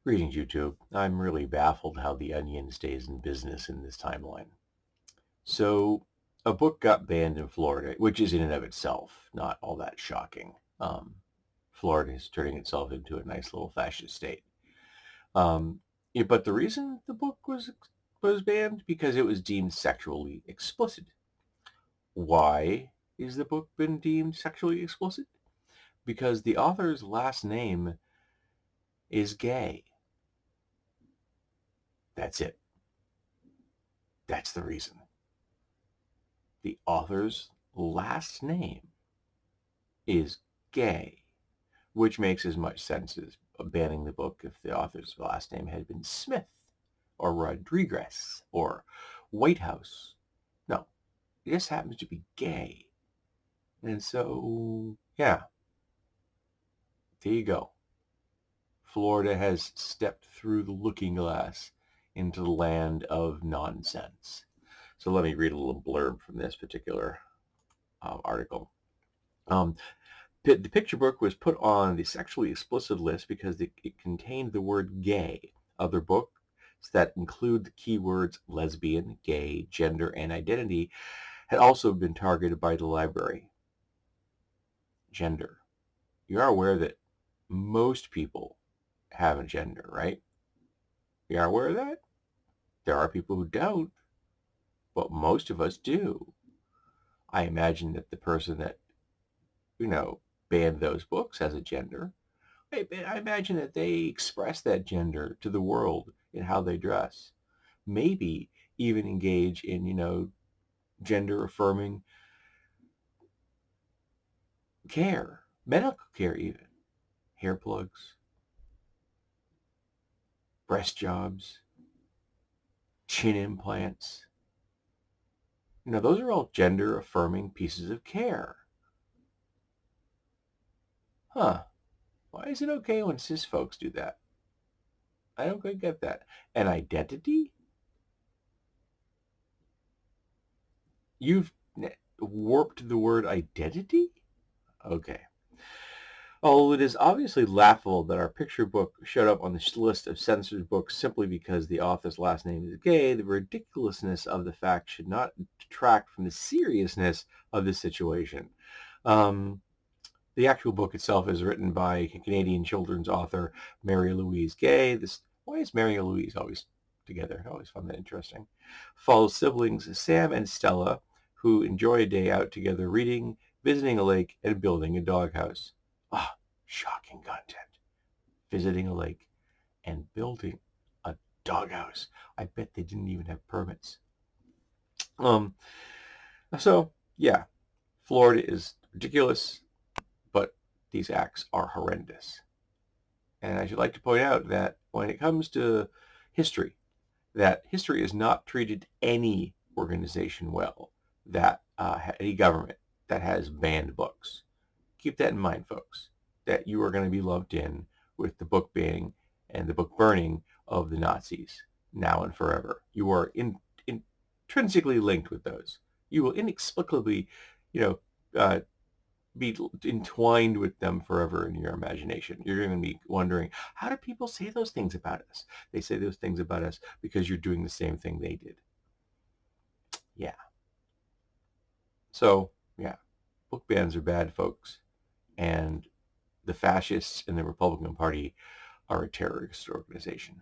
Greetings, YouTube. I'm really baffled how the Onion stays in business in this timeline. So, a book got banned in Florida, which is in and of itself not all that shocking. Florida is turning itself into a nice little fascist state. Yeah, but the reason the book was banned because it was deemed sexually explicit. Why is the book been deemed sexually explicit? Because the author's last name is gay. That's it. That's the reason. The author's last name is gay, which makes as much sense as banning the book if the author's last name had been Smith or Rodriguez or Whitehouse. No, it just happens to be gay. And so, yeah, there you go. Florida has stepped through the looking glass into the land of nonsense. So let me read a little blurb from this particular article. The picture book was put on the sexually explicit list because it contained the word gay. Other books that include the keywords lesbian, gay, gender, and identity had also been targeted by the library. Gender. You are aware that most people have a gender, right? You are aware of that? There are people who don't, but most of us do. I imagine that the person that, banned those books has a gender. I imagine that they express that gender to the world in how they dress. Maybe even engage in, gender affirming care, medical care even. Hair plugs, breast jobs, chin implants. Those are all gender affirming pieces of care. Huh. Why is it okay when cis folks do that? I don't quite get that. And identity? You've warped the word identity? Okay. Although it is obviously laughable that our picture book showed up on this list of censored books simply because the author's last name is gay, the ridiculousness of the fact should not detract from the seriousness of the situation. The actual book itself is written by Canadian children's author Mary Louise Gay. Why is Mary Louise always together? I always found that interesting. Follows siblings Sam and Stella, who enjoy a day out together reading, visiting a lake, and building a doghouse. Ah, shocking content. Visiting a lake and building a doghouse. I bet they didn't even have permits. So, yeah, Florida is ridiculous, but these acts are horrendous. And I should like to point out that when it comes to history, that history has not treated any organization well, that any government that has banned books. Keep that in mind, folks, that you are going to be lumped in with the book banning and the book burning of the Nazis now and forever. You are intrinsically linked with those. You will inexplicably, be entwined with them forever in your imagination. You're going to be wondering, how do people say those things about us? They say those things about us because you're doing the same thing they did. Yeah. So, yeah, book bans are bad, folks. And the fascists in the Republican Party are a terrorist organization.